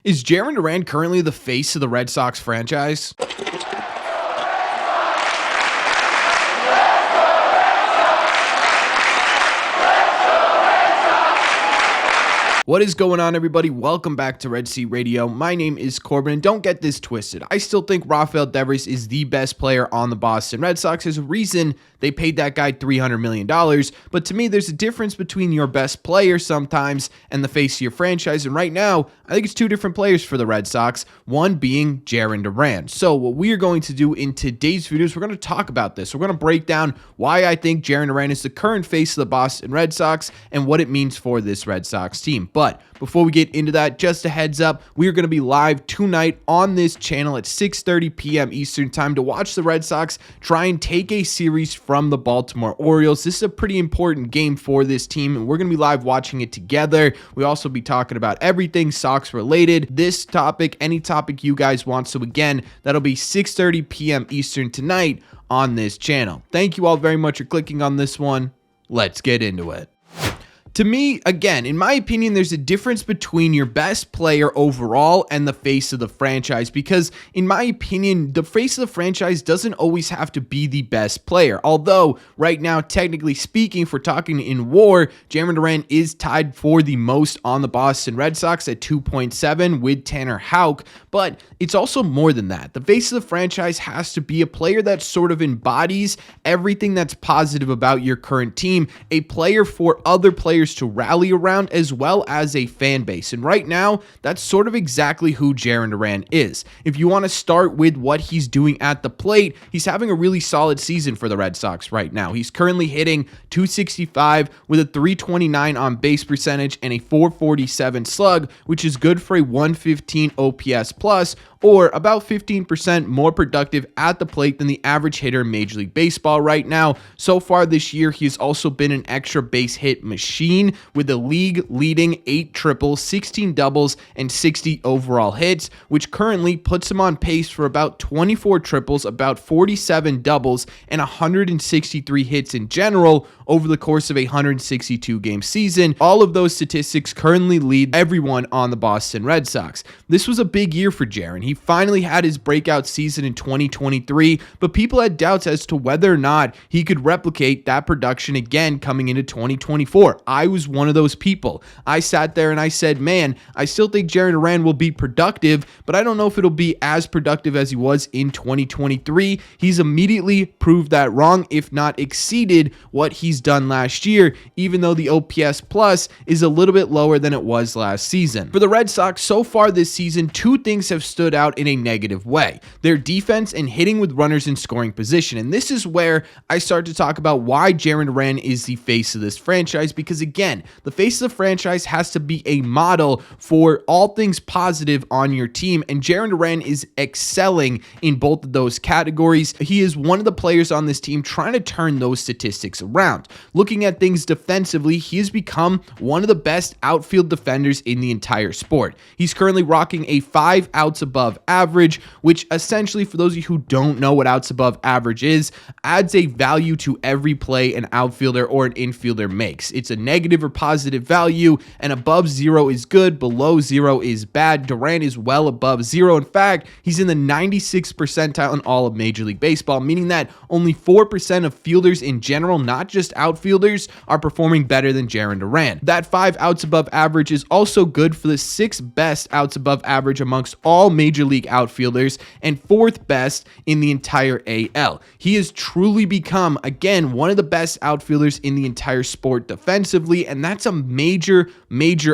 Is Jarren Duran currently the face of the Red Sox franchise? What is going on, everybody? Welcome back to Red Sea Radio. My name is Corbin, and don't get this twisted. I still think Rafael Devers is the best player on the Boston Red Sox. There's a reason they paid that guy $300 million, but to me, there's a difference between your best player sometimes and the face of your franchise, and right now, I think it's two different players for the Red Sox, one being Jarren Duran. So what we are going to do in today's video is we're going to talk about this. We're going to break down why I think Jarren Duran is the current face of the Boston Red Sox and what it means for this Red Sox team. But before we get into that, just a heads up, we are going to be live tonight on this channel at 6:30 p.m. Eastern time to watch the Red Sox try and take a series from the Baltimore Orioles. This is a pretty important game for this team, and we're going to be live watching it together. We'll also be talking about everything Sox related, this topic, any topic you guys want. So again, that'll be 6:30 p.m. Eastern tonight on this channel. Thank you all very much for clicking on this one. Let's get into it. To me, again, in my opinion, there's a difference between your best player overall and the face of the franchise because, in my opinion, the face of the franchise doesn't always have to be the best player. Although, right now, technically speaking, if we're talking in WAR, Jarren Duran is tied for the most on the Boston Red Sox at 2.7 with Tanner Houck, but it's also more than that. The face of the franchise has to be a player that sort of embodies everything that's positive about your current team, a player for other players to rally around, as well as a fan base. And right now, that's sort of exactly who Jarren Duran is. If you want to start with what he's doing at the plate, he's having a really solid season for the Red Sox right now. He's currently hitting .265 with a .329 on base percentage and a .447 slug, which is good for a .115 OPS plus, or about 15% more productive at the plate than the average hitter in Major League Baseball right now. So far this year, he has also been an extra base hit machine with a league-leading 8 triples, 16 doubles, and 60 overall hits, which currently puts him on pace for about 24 triples, about 47 doubles, and 163 hits in general over the course of a 162-game season. All of those statistics currently lead everyone on the Boston Red Sox. This was a big year for Jarren. He finally had his breakout season in 2023, but people had doubts as to whether or not he could replicate that production again coming into 2024. I was one of those people. I sat there and I said, man, I still think Jarren Duran will be productive, but I don't know if it'll be as productive as he was in 2023. He's immediately proved that wrong, if not exceeded what he's done last year, even though the OPS plus is a little bit lower than it was last season. For the Red Sox, so far this season, two things have stood out in a negative way: their defense and hitting with runners in scoring position. And this is where I start to talk about why Jarren Duran is the face of this franchise, because again, the face of the franchise has to be a model for all things positive on your team, and Jarren Duran is excelling in both of those categories. He is one of the players on this team trying to turn those statistics around. Looking at things defensively, he has become one of the best outfield defenders in the entire sport. He's currently rocking a 5 outs above average, which essentially, for those of you who don't know what outs above average is, adds a value to every play an outfielder or an infielder makes. It's a negative or positive value, and above 0 is good, below 0 is bad. Duran is well above 0. In fact, he's in the 96th percentile in all of Major League Baseball, meaning that only 4% of fielders in general, not just outfielders, are performing better than Jarren Duran. That 5 outs above average is also good for the 6th best outs above average amongst all Major League outfielders and 4th best in the entire AL. He has truly become, again, one of the best outfielders in the entire sport defensively, and that's a major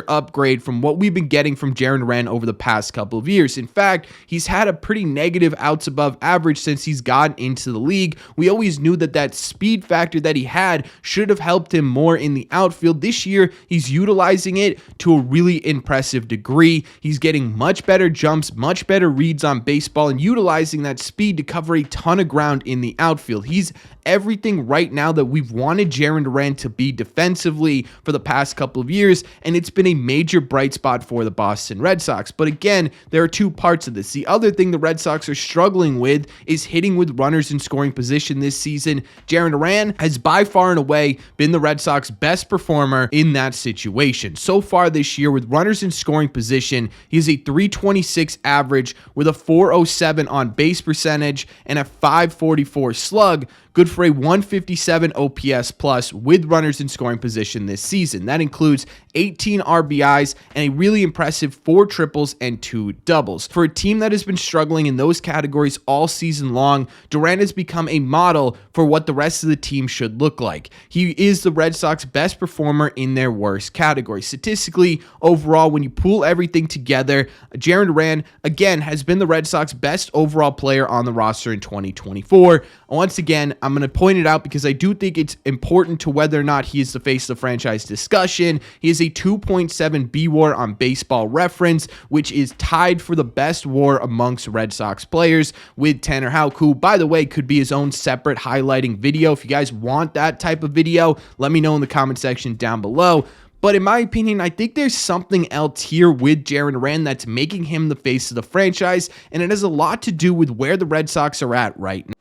upgrade from what we've been getting from Jarren Duran over the past couple of years. In fact, he's had a pretty negative outs above average since he's gotten into the league. We always knew that speed factor that he had should have helped him more in the outfield. This year, he's utilizing it to a really impressive degree. He's getting much better jumps, much better reads on baseball, and utilizing that speed to cover a ton of ground in the outfield. He's everything right now that we've wanted Jarren Duran to be defensively for the past couple of years, and it's been a major bright spot for the Boston Red Sox. But again, there are two parts of this. The other thing the Red Sox are struggling with is hitting with runners in scoring position this season. Jarren Duran has by far and away been the Red Sox best performer in that situation. So far this year, with runners in scoring position, he has a 326 average with a 407 on base percentage and a 544 slug, good for a 157 OPS plus with runners in scoring position this season. That includes 18 RBIs and a really impressive 4 triples and 2 doubles. For a team that has been struggling in those categories all season long, Duran has become a model for what the rest of the team should look like. He is the Red Sox best performer in their worst category. Statistically, overall, when you pool everything together, Jarren Duran, again, has been the Red Sox best overall player on the roster in 2024. Once again, I'm going to point it out because I do think it's important to whether or not he is the face of the franchise discussion. He is a 2.7 B WAR on Baseball Reference, which is tied for the best WAR amongst Red Sox players with Tanner Houck, who, by the way, could be his own separate highlighting video. If you guys want that type of video, let me know in the comment section down below. But in my opinion, I think there's something else here with Jarren Duran that's making him the face of the franchise, and it has a lot to do with where the Red Sox are at right now.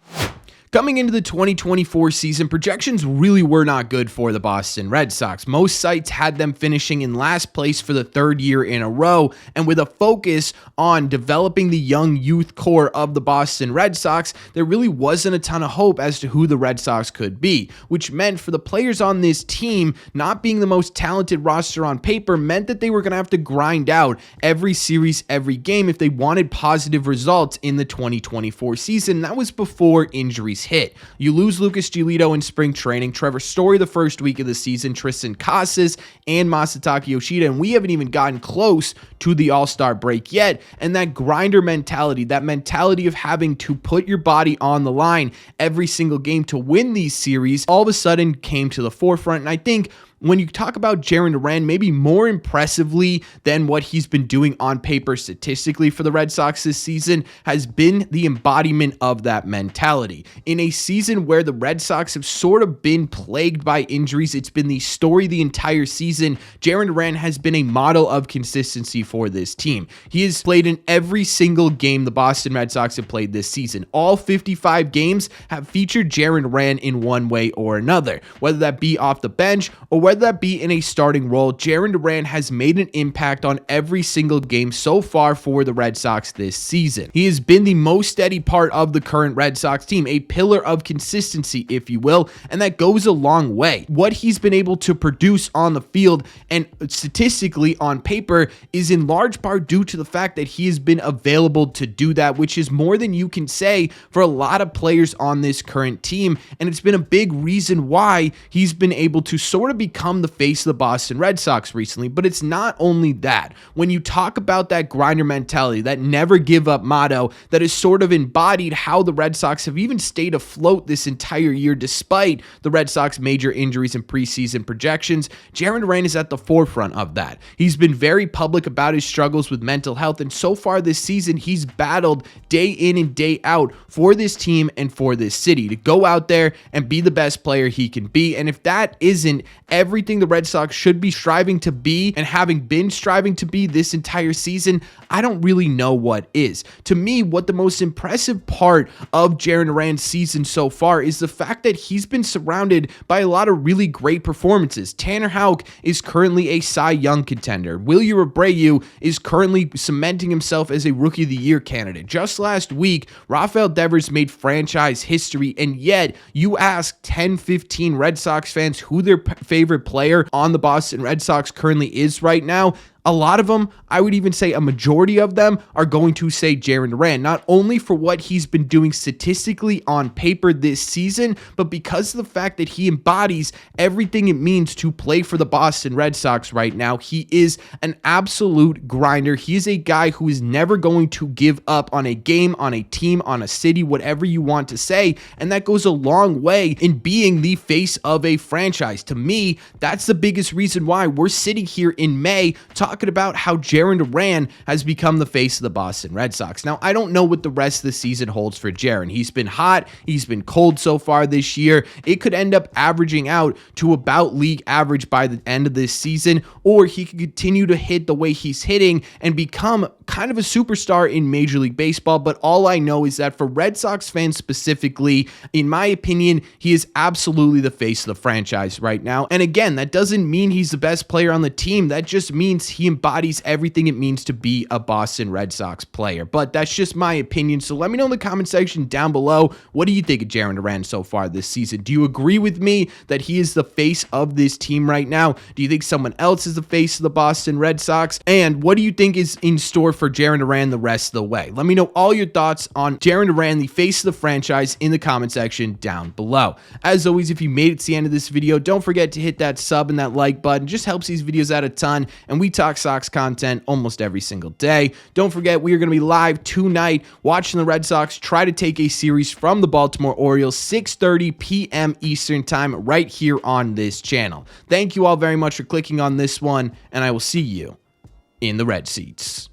Coming into the 2024 season, projections really were not good for the Boston Red Sox. Most sites had them finishing in last place for the 3rd year in a row, and with a focus on developing the young youth core of the Boston Red Sox, there really wasn't a ton of hope as to who the Red Sox could be, which meant for the players on this team, not being the most talented roster on paper meant that they were going to have to grind out every series, every game if they wanted positive results in the 2024 season. That was before injuries hit. You lose Lucas Giolito in spring training, Trevor Story the first week of the season, Tristan Casas, and Masataka Yoshida, and we haven't even gotten close to the All-Star break yet. And that grinder mentality, that mentality of having to put your body on the line every single game to win these series, all of a sudden came to the forefront. And I think when you talk about Jarren Duran, maybe more impressively than what he's been doing on paper statistically for the Red Sox this season, has been the embodiment of that mentality. In a season where the Red Sox have sort of been plagued by injuries, it's been the story the entire season. Jarren Duran has been a model of consistency for this team. He has played in every single game the Boston Red Sox have played this season. All 55 games have featured Jarren Duran in one way or another, whether that be off the bench or whether that be in a starting role. Jarren Duran has made an impact on every single game so far for the Red Sox this season. He has been the most steady part of the current Red Sox team, a pillar of consistency, if you will, and that goes a long way. What he's been able to produce on the field and statistically on paper is in large part due to the fact that he has been available to do that, which is more than you can say for a lot of players on this current team, and it's been a big reason why he's been able to sort of become the face of the Boston Red Sox recently. But it's not only that. When you talk about that grinder mentality, that never give up motto that is sort of embodied how the Red Sox have even stayed afloat this entire year despite the Red Sox major injuries and preseason projections, Jarren Duran is at the forefront of that. He's been very public about his struggles with mental health, and so far this season he's battled day in and day out for this team and for this city to go out there and be the best player he can be. And if that isn't everything the Red Sox should be striving to be and having been striving to be this entire season, I don't really know what is. To me, what the most impressive part of Jarren Duran's season so far is the fact that he's been surrounded by a lot of really great performances. Tanner Houck is currently a Cy Young contender. Willie Abreu is currently cementing himself as a Rookie of the Year candidate. Just last week, Rafael Devers made franchise history, and yet you ask 10, 15 Red Sox fans who their favorite player on the Boston Red Sox currently is right now, a lot of them, I would even say a majority of them, are going to say Jarren Duran, not only for what he's been doing statistically on paper this season, but because of the fact that he embodies everything it means to play for the Boston Red Sox right now. He is an absolute grinder. He is a guy who is never going to give up on a game, on a team, on a city, whatever you want to say, and that goes a long way in being the face of a franchise. To me, that's the biggest reason why we're sitting here in May talking talking about how Jarren Duran has become the face of the Boston Red Sox. Now, I don't know what the rest of the season holds for Jarren. He's been hot, he's been cold so far this year. It could end up averaging out to about league average by the end of this season, or he could continue to hit the way he's hitting and become kind of a superstar in Major League Baseball. But all I know is that for Red Sox fans specifically, in my opinion, he is absolutely the face of the franchise right now. And again, that doesn't mean he's the best player on the team. That just means he embodies everything it means to be a Boston Red Sox player. But that's just my opinion. So let me know in the comment section down below, what do you think of Jarren Duran so far this season? Do you agree with me that he is the face of this team right now? Do you think someone else is the face of the Boston Red Sox? And what do you think is in store for Jarren Duran the rest of the way? Let me know all your thoughts on Jarren Duran, the face of the franchise, in the comment section down below. As always, if you made it to the end of this video, don't forget to hit that sub and that like button. It just helps these videos out a ton, and we talk Sox content almost every single day. Don't forget, we are going to be live tonight watching the Red Sox try to take a series from the Baltimore Orioles, 6:30 p.m. Eastern time, right here on this channel. Thank you all very much for clicking on this one, and I will see you in the red seats.